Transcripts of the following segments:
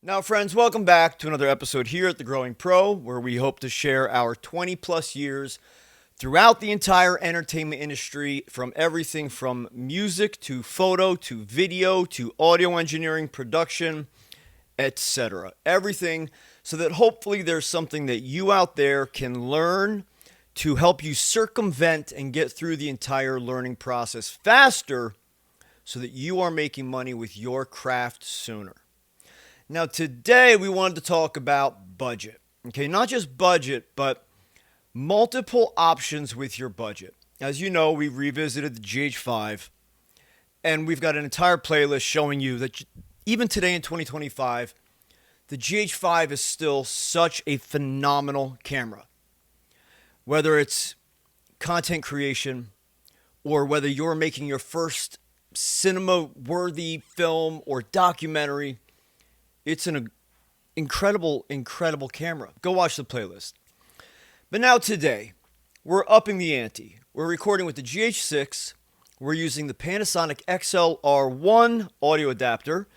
Now, friends, welcome back to another episode here at The Growing Pro, where we hope to share our 20 plus years throughout the entire entertainment industry, from everything from music to photo to video to audio engineering, production, etc. Everything, so that hopefully there's something that you out there can learn to help you circumvent and get through the entire learning process faster, so that you are making money with your craft sooner. Now, today we wanted to talk about budget. Okay, not just budget, but multiple options with your budget. As you know, we revisited the GH5, and we've got an entire playlist showing you that even today in 2025, the GH5 is still such a phenomenal camera. Whether it's content creation or whether you're making your first cinema-worthy film or documentary, it's an incredible camera. Go watch the playlist. But now today, we're upping the ante. We're recording with the GH6. We're using the Panasonic XLR1 audio adapter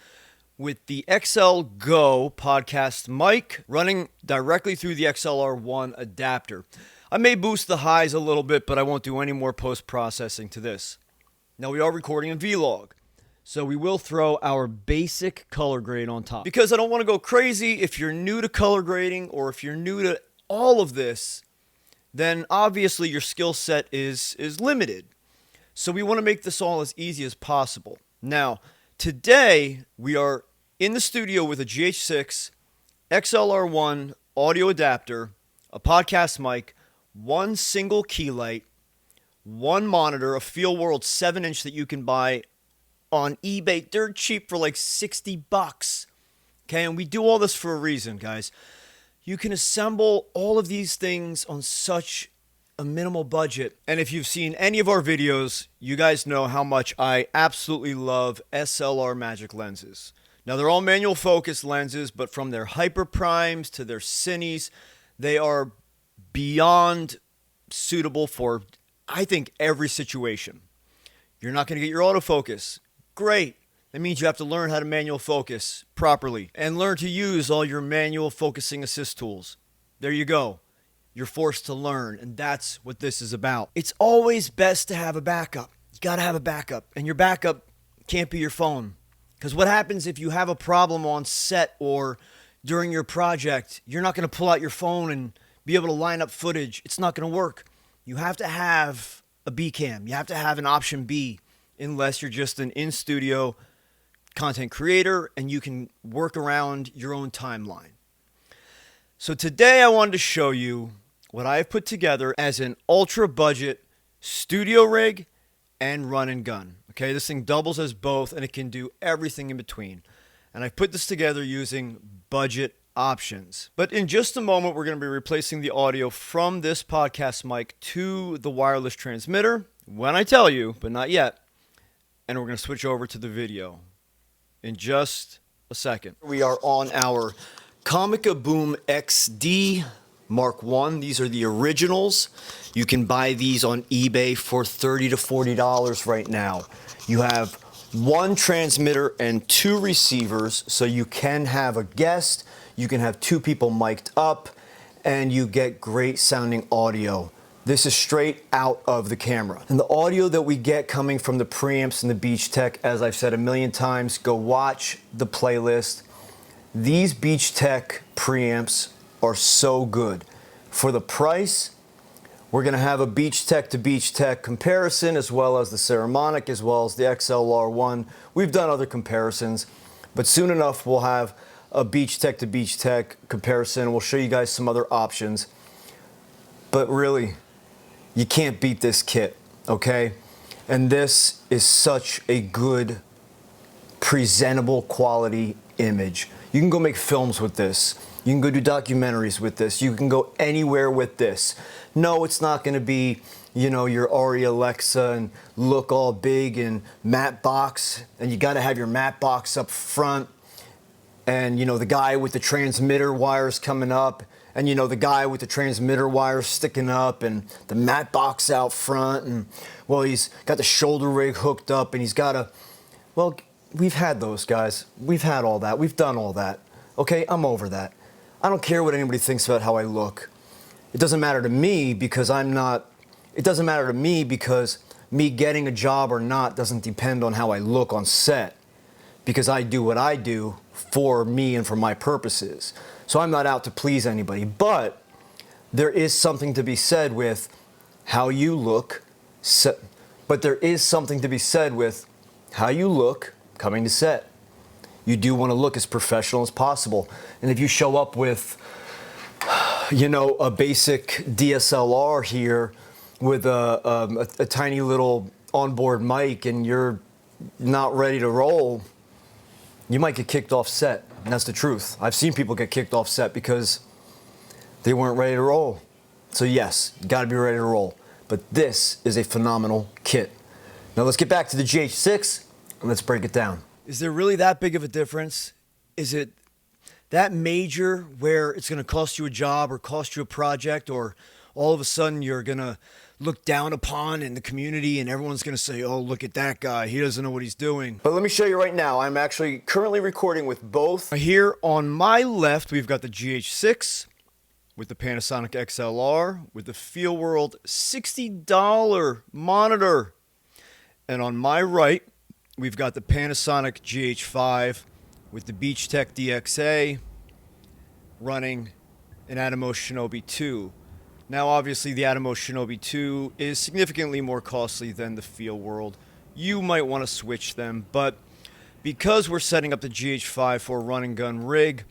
with the XL Go podcast mic running directly through the XLR1 adapter. I may boost the highs a little bit, but I won't do any more post-processing to this. Now, we are recording in Vlog, so we will throw our basic color grade on top. Because I don't want to go crazy. If you're new to color grading or if you're new to all of this, then obviously your skill set is limited. So we want to make this all as easy as possible. Now, today we are in the studio with a GH6, XLR1 audio adapter, a podcast mic, one single key light, one monitor, a FeelWorld 7-inch that you can buy on eBay dirt cheap for like $60. Okay, and we do all this for a reason, guys. You can assemble all of these things on such a minimal budget. And if you've seen any of our videos, you guys know how much I absolutely love SLR Magic lenses. Now, they're all manual focus lenses, but from their hyper primes to their cines, they are beyond suitable for, I think, every situation. You're not going to get your autofocus. Great. That means you have to learn how to manual focus properly and learn to use all your manual focusing assist tools. There you go. You're forced to learn, and that's what this is about. It's always best to have a backup. You got to have a backup, and your backup can't be your phone. Because what happens if you have a problem on set or during your project? You're not going to pull out your phone and be able to line up footage. It's not going to work. You have to have a B cam. You have to have an option B, unless you're just an in-studio content creator and you can work around your own timeline. So today I wanted to show you what I've put together as an ultra budget studio rig and run and gun. Okay, this thing doubles as both and it can do everything in between. And I've put this together using budget options. But in just a moment, we're going to be replacing the audio from this podcast mic to the wireless transmitter when I tell you, but not yet. And we're going to switch over to the video in just a second. We are on our Comica Boom XD Mark I. These are the originals. You can buy these on eBay for $30 to $40 right now. You have one transmitter and two receivers, so you can have a guest, you can have two people mic'd up, and you get great sounding audio. This is straight out of the camera. And the audio that we get coming from the preamps and the Beachtek, as I've said a million times, go watch the playlist. These Beachtek preamps are so good. For the price, we're gonna have a Beachtek to Beachtek comparison, as well as the Saramonic, as well as the XLR1. We've done other comparisons, but soon enough we'll have a Beachtek to Beachtek comparison. We'll show you guys some other options. But really, you can't beat this kit, okay? And this is such a good, presentable quality image. You can go make films with this. You can go do documentaries with this. You can go anywhere with this. No, it's not gonna be, you know, your Ari Alexa and look all big and matte box, and you gotta have your matte box up front, and you know, the guy with the transmitter wires coming up, and you know, the guy with the transmitter wires sticking up, and the matte box out front, and well, he's got the shoulder rig hooked up, and he's got a, well, we've had those guys. We've had all that. We've done all that. Okay, I'm over that. I don't care what anybody thinks about how I look. It doesn't matter to me because it doesn't matter to me because me getting a job or not doesn't depend on how I look on set. Because I do what I do for me and for my purposes. So I'm not out to please anybody. But there is something to be said with how you look. But there is something to be said with how you look coming to set. You do want to look as professional as possible. And if you show up with, a basic DSLR here with a tiny little onboard mic and you're not ready to roll, you might get kicked off set. And that's the truth. I've seen people get kicked off set because they weren't ready to roll. So yes, you gotta be ready to roll. But this is a phenomenal kit. Now let's get back to the GH6 and let's break it down. Is there really that big of a difference? Is it that major where it's gonna cost you a job or cost you a project, or all of a sudden you're gonna look down upon in the community and everyone's gonna say, oh, look at that guy, he doesn't know what he's doing? But let me show you right now. I'm actually currently recording with both. Here on my left, we've got the GH6 with the Panasonic XLR with the Feel World $60 monitor. And on my right, we've got the Panasonic GH5 with the Beachtek DXA running an Atomos Shinobi 2. Now, obviously, the Atomos Shinobi 2 is significantly more costly than the Feel World. You might want to switch them, but because we're setting up the GH5 for a run and gun rig,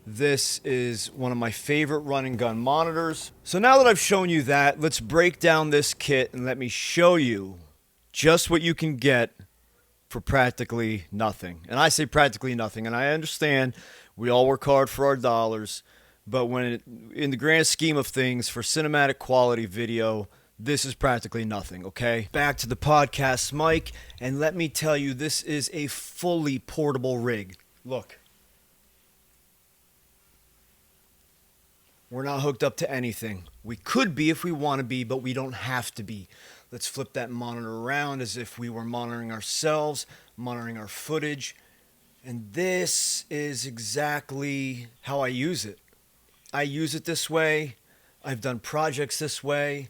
this is one of my favorite run and gun monitors. So now that I've shown you that, let's break down this kit and let me show you just what you can get for practically nothing. And I say practically nothing, and I understand we all work hard for our dollars, but in the grand scheme of things, for cinematic quality video, this is practically nothing, okay? Back to the podcast mic, and let me tell you, this is a fully portable rig. Look. We're not hooked up to anything. We could be if we want to be, but we don't have to be. Let's flip that monitor around as if we were monitoring ourselves, monitoring our footage. And this is exactly how I use it. I use it this way. I've done projects this way,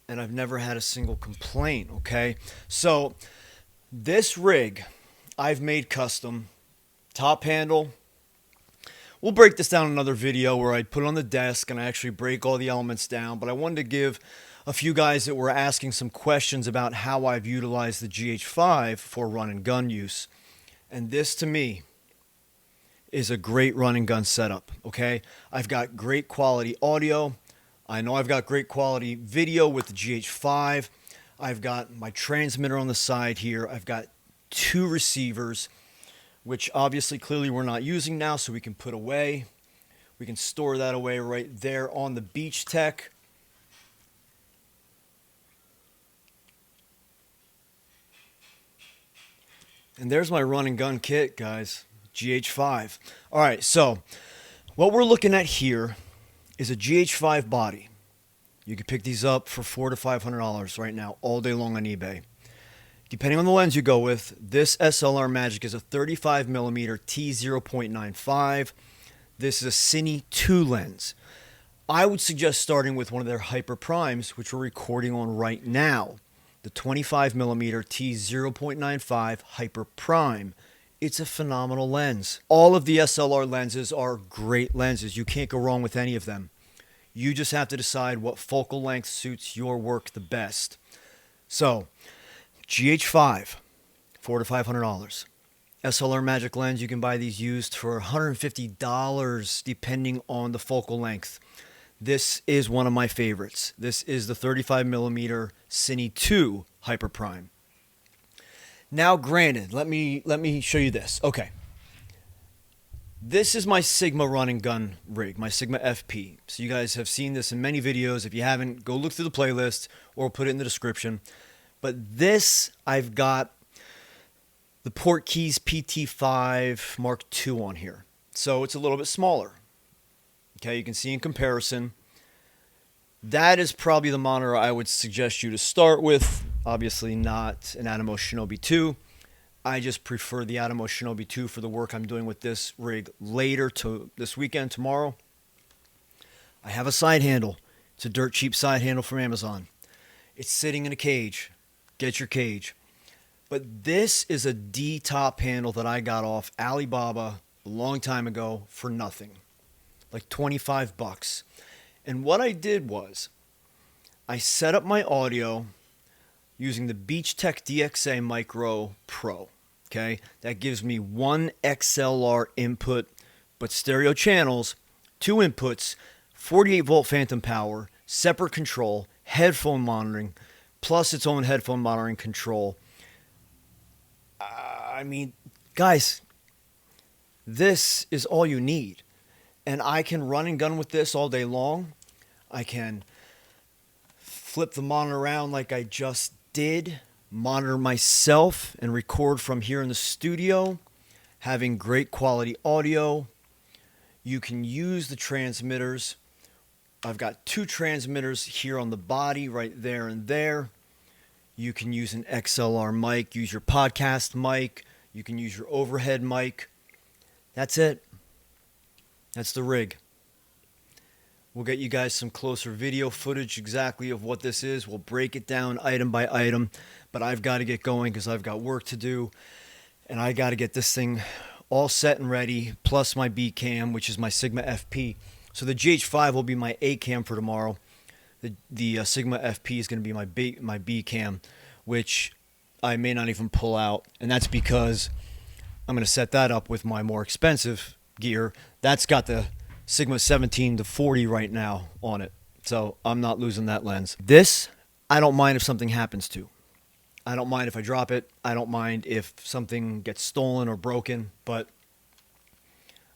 and I've never had a single complaint, okay? So this rig I've made custom. Top handle. We'll break this down in another video where I put it on the desk and I actually break all the elements down, but I wanted to give a few guys that were asking some questions about how I've utilized the GH5 for run and gun use. And this, to me, is a great run and gun setup, okay? I've got great quality audio. I know I've got great quality video with the GH5. I've got my transmitter on the side here. I've got 2 receivers, which obviously clearly we're not using now, so we can put away. We can store that away right there on the Beachtek. And there's my run and gun kit, guys. GH5. All right, so what we're looking at here is a GH5 body. You can pick these up for $400 to $500 right now, all day long on eBay. Depending on the lens you go with, this SLR Magic is a 35mm T0.95. This is a Cine 2 lens. I would suggest starting with one of their Hyper Primes, which we're recording on right now. The 25mm T0.95 Hyper Prime. It's a phenomenal lens. All of the SLR lenses are great lenses. You can't go wrong with any of them. You just have to decide what focal length suits your work the best. So, GH5, $400 to $500. SLR Magic lens, you can buy these used for $150 depending on the focal length. This is one of my favorites. This is the 35mm Cine 2 Hyper Prime. Now, granted, let me show you this. Okay. This is my Sigma run and gun rig, my Sigma FP. So you guys have seen this in many videos. If you haven't, go look through the playlist or put it in the description. But this, I've got the Portkeys PT5 Mark II on here. So it's a little bit smaller. Okay, you can see in comparison. That is probably the monitor I would suggest you to start with. Obviously not an Atomos Shinobi 2. I just prefer the Atmos Shinobi 2 for the work I'm doing with this rig later to this weekend, tomorrow. I have a side handle. It's a dirt cheap side handle from Amazon. It's sitting in a cage. Get your cage. But this is a D-top handle that I got off Alibaba a long time ago for nothing. Like 25 bucks. And what I did was I set up my audio using the Beachtek DXA Micro Pro. Okay, that gives me one XLR input, but stereo channels, 2 inputs, 48 volt phantom power, separate control, headphone monitoring, plus its own headphone monitoring control. I mean, guys, this is all you need. And I can run and gun with this all day long. I can flip the monitor around like I just did, monitor myself and record from here in the studio, having great quality audio. You can use the transmitters. I've got 2 transmitters here on the body, right there and there. You can use an XLR mic, use your podcast mic. You can use your overhead mic. That's it. That's the rig. We'll get you guys some closer video footage exactly of what this is. We'll break it down item by item. But I've got to get going because I've got work to do. And I got to get this thing all set and ready, plus my B cam, which is my Sigma FP. So the GH5 will be my A cam for tomorrow. The Sigma FP is going to be my B cam, which I may not even pull out. And that's because I'm going to set that up with my more expensive gear. That's got the Sigma 17 to 40 right now on it. So I'm not losing that lens. This, I don't mind if something happens to. I don't mind if I drop it. I don't mind if something gets stolen or broken. But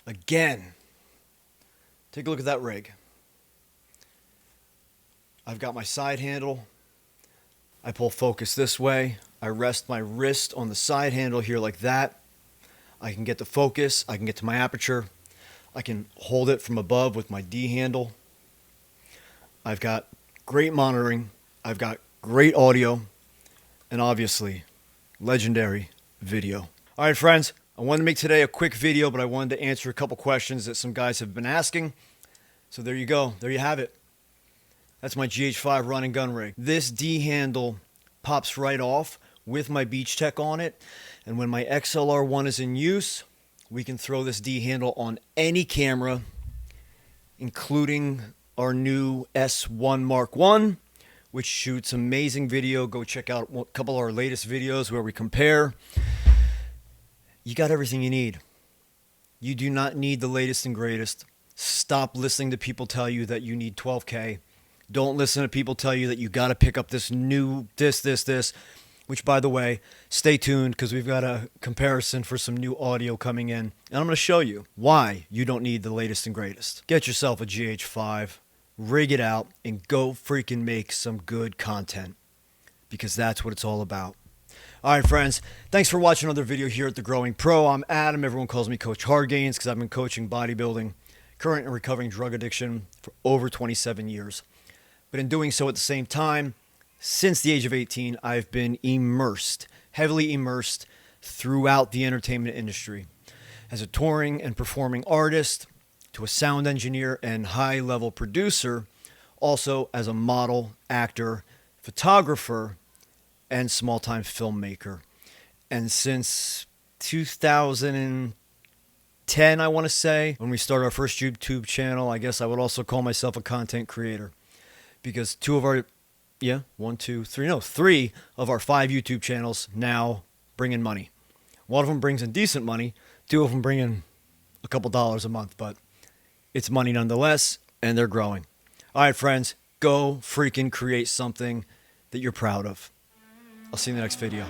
again, take a look at that rig. I've got my side handle. I pull focus this way. I rest my wrist on the side handle here like that. I can get the focus. I can get to my aperture. I can hold it from above with my D handle. I've got great monitoring. I've got great audio. And obviously, legendary video. All right, friends. I wanted to make today a quick video, but I wanted to answer a couple questions that some guys have been asking. So there you go. There you have it. That's my GH5 run and gun rig. This D handle pops right off with my Beachtek on it. And when my XLR1 is in use, we can throw this D handle on any camera, including our new S1 Mark I, which shoots amazing video. Go check out a couple of our latest videos where we compare. You got everything you need. You do not need the latest and greatest. Stop listening to people tell you that you need 12K. Don't listen to people tell you that you got to pick up this new this, which, by the way, stay tuned because we've got a comparison for some new audio coming in. And I'm going to show you why you don't need the latest and greatest. Get yourself a GH5, rig it out, and go freaking make some good content because that's what it's all about. All right, friends, thanks for watching another video here at The Growing Pro. I'm Adam. Everyone calls me Coach Hardgains because I've been coaching bodybuilding, current and recovering drug addiction for over 27 years. But in doing so at the same time, since the age of 18, I've been immersed, heavily immersed throughout the entertainment industry. As a touring and performing artist, to a sound engineer and high-level producer, also as a model, actor, photographer, and small-time filmmaker. And since 2010, I want to say, when we started our first YouTube channel, I guess I would also call myself a content creator. Because three of our 5 YouTube channels now bring in money. One of them brings in decent money. 2 of them bring in a couple dollars a month, but it's money nonetheless, and they're growing. All right, friends, go freaking create something that you're proud of. I'll see you in the next video.